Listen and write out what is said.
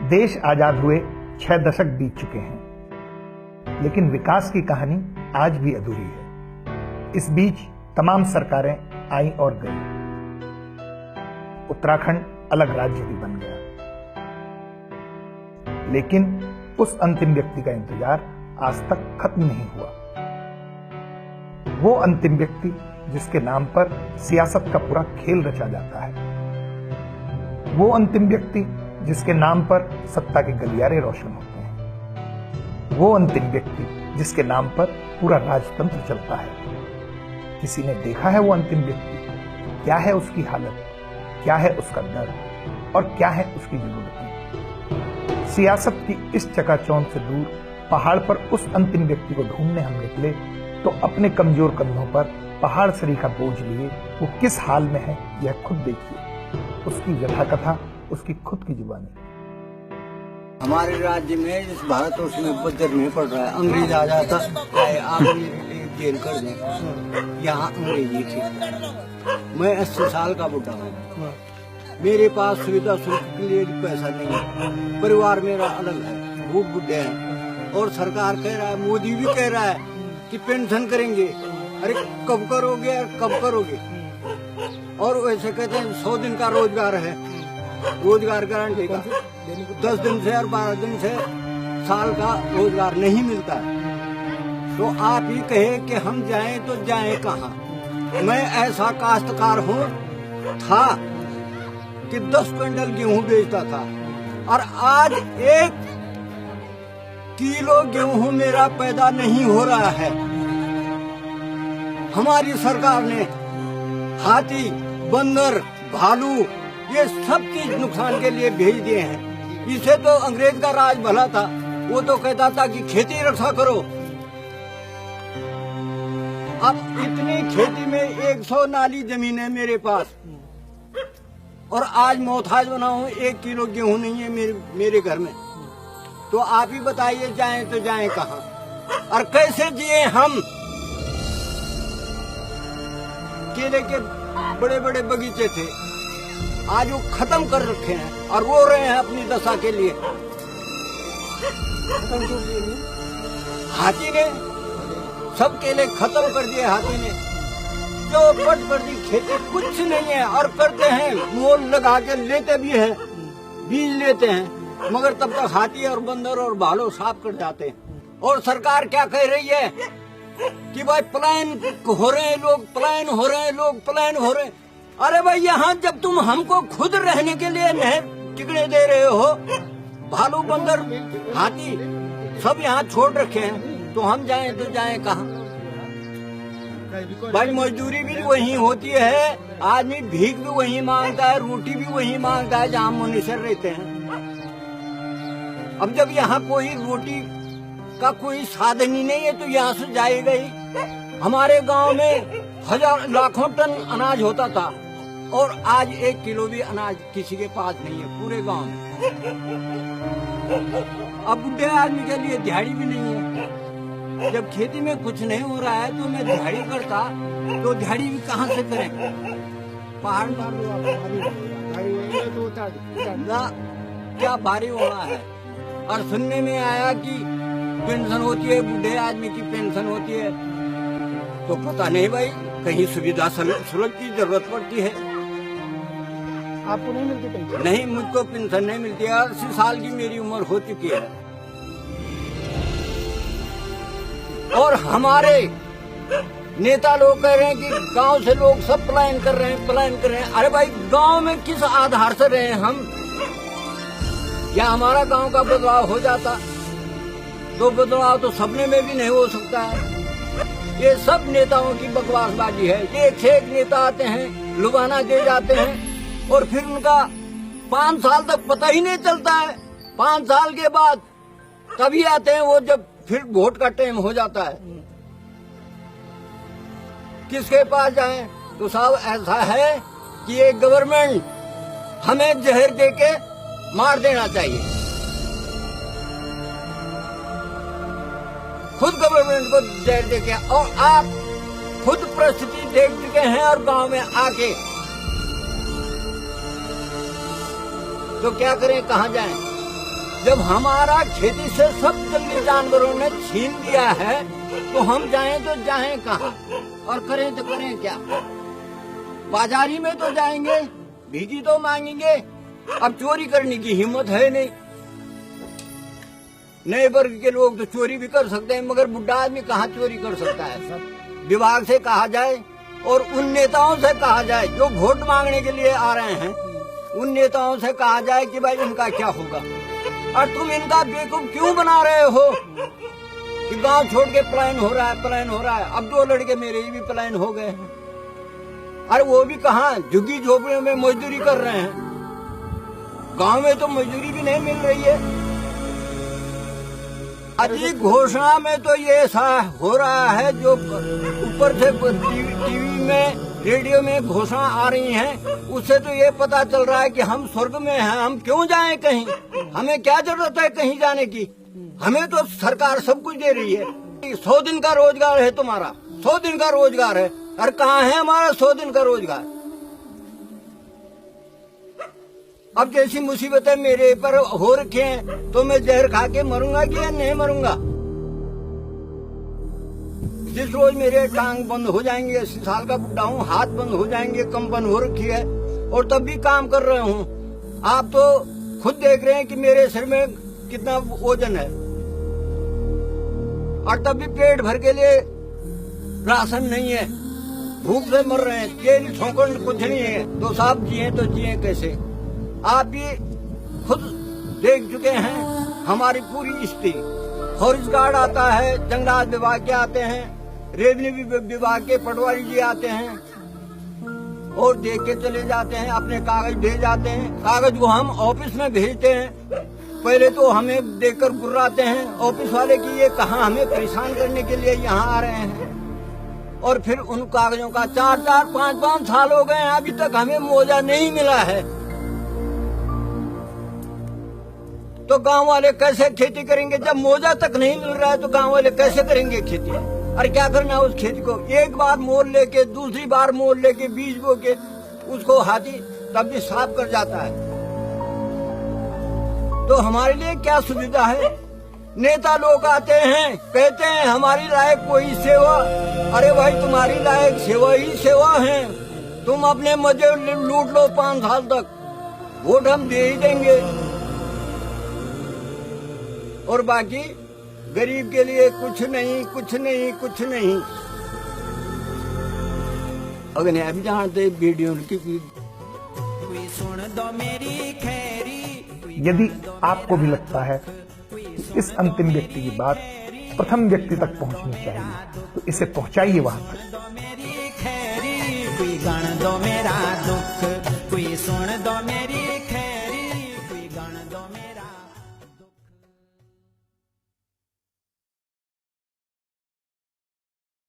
देश आजाद हुए 6 दशक बीत चुके हैं, लेकिन विकास की कहानी आज भी अधूरी है। इस बीच तमाम सरकारें आई और गई। उत्तराखंड अलग राज्य भी बन गया, लेकिन उस अंतिम व्यक्ति का इंतजार आज तक खत्म नहीं हुआ। वो अंतिम व्यक्ति जिसके नाम पर सियासत का पूरा खेल रचा जाता है, वो अंतिम व्यक्ति जिसके नाम पर सत्ता के गलियारे रोशन होते हैं, वो अंतिम व्यक्ति जिसके नाम पर पूरा राजतंत्र चलता है। किसी ने देखा है वो अंतिम व्यक्ति? क्या है उसकी हालत, क्या है उसका दर्द और क्या है उसकी जरूरतें? सियासत की इस चकाचौंध से दूर पहाड़ पर उस अंतिम व्यक्ति को ढूंढने हम निकले तो अपने कमजोर कंधों पर पहाड़ सरीखा बोझ लिए वो किस हाल में है यह खुद देखिए। उसकी व्यथा कथा उसकी खुद की जुबानी। हमारे राज्य में इस भारतवर्ष में बजट नहीं पड़ रहा है। अंग्रेज आ जाता आप मेरे लिए जेल कर दें, यहाँ अंग्रेजी थी। मैं 80 साल का बुढ़ा हूँ, मेरे पास सुविधा शुल्क के लिए पैसा नहीं है। परिवार मेरा अलग है, वो बुढ़े हैं और सरकार कह रहा है, मोदी भी कह रहा है कि पेंशन करेंगे। अरे कब करोगे यार, कब करोगे? और वैसे कहते हैं 100 दिन का रोजगार है, रोजगार गारंटी का 10 दिन से और 12 दिन से साल का रोजगार नहीं मिलता है। तो आप ही कहे कि हम जाएं तो जाएं कहाँ? मैं ऐसा काश्तकार हूँ था कि 10 क्विंटल गेहूं बेचता था और आज 1 किलो गेहूं मेरा पैदा नहीं हो रहा है। हमारी सरकार ने हाथी, बंदर, भालू ये सब चीज नुकसान के लिए भेज दिए हैं। इसे तो अंग्रेज का राज भला था, वो तो कहता था कि खेती रक्षा करो। अब इतनी खेती में 100 नाली जमीन है मेरे पास और आज मोहताज बना हूँ, 1 किलो गेहूं नहीं है मेरे घर में। तो आप ही बताइए जाएं तो जाएं कहाँ और कैसे जिए हम? केले के बड़े बड़े बगीचे थे, आज वो खत्म कर रखे हैं और रो रहे हैं अपनी दशा के लिए। हाथी ने सब केले खत्म कर दिए, हाथी ने जो पट कर दी। खेती कुछ नहीं है और करते हैं, मोल लगा के लेते भी हैं, बीज लेते हैं, मगर तब तक हाथी और बंदर और भालू साफ कर जाते हैं। और सरकार क्या कह रही है कि भाई पलायन हो रहे हैं लोग, पलायन हो रहे हैं लोग, पलायन हो रहे हैं। अरे भाई यहाँ जब तुम हमको खुद रहने के लिए नहीं टिकने दे रहे हो, भालू, बंदर, हाथी सब यहाँ छोड़ रखे हैं, तो हम जाएं तो जाएं कहाँ? भाई मजदूरी भी वही होती है, आदमी भीख भी वही मांगता है, रोटी भी वही मांगता है जहाँ मुनीसर रहते हैं। अब जब यहाँ कोई रोटी का कोई साधन ही नहीं है तो यहाँ से जाएगा ही। हमारे गांव में लाखों टन अनाज होता था और आज 1 किलो भी अनाज किसी के पास नहीं है पूरे गांव में। अब बुढ़े आदमी के लिए दिहाड़ी भी नहीं है। जब खेती में कुछ नहीं हो रहा है तो मैं दिहाड़ी करता, तो दिहाड़ी भी कहाँ से करें? पहाड़ ना क्या भारी होना है। और सुनने में आया कि पेंशन होती है, बूढ़े आदमी की पेंशन होती है, तो पता नहीं भाई कहीं सुविधा सुलभ की जरूरत पड़ती है। आपको नहीं मिलती पेंशन? नहीं, मुझको पेंशन नहीं मिलती है। 80 साल की मेरी उम्र हो चुकी है और हमारे नेता लोग कह रहे हैं कि गांव से लोग सब पलायन कर रहे हैं, पलायन कर रहे हैं। अरे भाई गांव में किस आधार से रहे हम? क्या हमारा गांव का बदलाव हो जाता? तो बदलाव तो सपने में भी नहीं हो सकता है। ये सब नेताओं की बकवासबाजी है। ये एक नेता आते हैं, लुभाना दे जाते हैं और फिर उनका 5 साल तक पता ही नहीं चलता है। 5 साल के बाद तभी आते हैं वो जब फिर वोट का टाइम हो जाता है। किसके पास जाएं? तो साहब ऐसा है कि ये गवर्नमेंट हमें जहर देके मार देना चाहिए। खुद गवर्नमेंट को जहर देके, और आप खुद परिस्थिति देख चुके हैं और गांव में आके, तो क्या करें, कहाँ जाएं? जब हमारा खेती से सब जंगली जानवरों ने छीन लिया है तो हम जाएं तो जाएं कहाँ और करें तो करें क्या? बाजारी में तो जाएंगे, भीजी तो मांगेंगे, अब चोरी करने की हिम्मत है नहीं। नए वर्ग के लोग तो चोरी भी कर सकते हैं, मगर बुढ़ा आदमी कहाँ चोरी कर सकता है? विभाग से कहा जाए और उन नेताओं से कहा जाए जो वोट मांगने के लिए आ रहे हैं, उन नेताओं से कहा जाए कि भाई इनका क्या होगा, और तुम इनका बेवकूफ क्यों बना रहे हो कि गांव छोड़ के पलायन हो रहा है, पलायन हो रहा है। अब 2 लड़के मेरे ही भी पलायन हो गए हैं। अरे वो भी कहाँ, झुग्गी झोपड़ियों में मजदूरी कर रहे हैं। गांव में तो मजदूरी भी नहीं मिल रही है। अधिक घोषणा में तो ये ऐसा हो रहा है जो ऊपर से टीवी में, रेडियो में घोषणा आ रही हैं, उससे तो ये पता चल रहा है कि हम स्वर्ग में हैं। हम क्यों जाएं कहीं? हमें क्या जरूरत है कहीं जाने की? हमें तो सरकार सब कुछ दे रही है। 100 दिन का रोजगार है तुम्हारा, 100 दिन का रोजगार है, और कहाँ है हमारा 100 दिन का रोजगार? अब जैसी मुसीबतें मेरे पर हो रखी हैं तो मैं जहर खा के मरूंगा कि या नहीं मरूंगा? जिस रोज मेरे टांग बंद हो जाएंगे, 80 साल का बुढ़ा हूँ, हाथ बंद हो जाएंगे, कंपन हो रखी है और तब भी काम कर रहे हूँ। आप तो खुद देख रहे हैं कि मेरे सिर में कितना वजन है, और तब भी पेट भर के लिए राशन नहीं है, भूख से मर रहे हैं, तेल ठोकर कुछ नहीं है। तो साहब जिए तो जिए कैसे? आप भी खुद देख चुके हैं हमारी पूरी स्थिति। फॉरेस्ट गार्ड आता है, जंगलात विभाग के आते हैं, रेवेन्यू विभाग के पटवारी जी आते हैं और देख के चले जाते हैं, अपने कागज भेज जाते हैं। कागज को हम ऑफिस में भेजते हैं, पहले तो हमें देखकर गुर्राते हैं ऑफिस वाले कि ये कहाँ हमें परेशान करने के लिए यहाँ आ रहे हैं। और फिर उन कागजों का 4-4, 5-5 साल हो गए, अभी तक हमें मुआवजा नहीं मिला है। तो गांव वाले कैसे खेती करेंगे? जब मुआवजा तक नहीं मिल रहा है तो गांव वाले कैसे करेंगे खेती? अरे क्या करना है उस खेती को? एक बार मोल लेके, दूसरी बार मोल लेके, बीज बो के उसको हाथी तब भी साफ कर जाता है। तो हमारे लिए क्या सुविधा है? नेता लोग आते हैं, कहते हैं हमारी लायक कोई सेवा। अरे भाई तुम्हारी लायक सेवा ही सेवा है। तुम अपने मजे लूट लो 5 साल तक, वोट हम दे ही देंगे, और बाकी गरीब के लिए कुछ नहीं, कुछ नहीं, कुछ नहीं। अगर नहीं अभी जानते वीडियो की सुन दो मेरी खैरी। यदि आपको भी लगता है कि इस अंतिम व्यक्ति की बात प्रथम व्यक्ति तक पहुंचनी चाहिए तो इसे पहुंचाइए वहां तक। मेरी खैरी कोई गण दो मेरा दुख, कोई सुन दो मेरी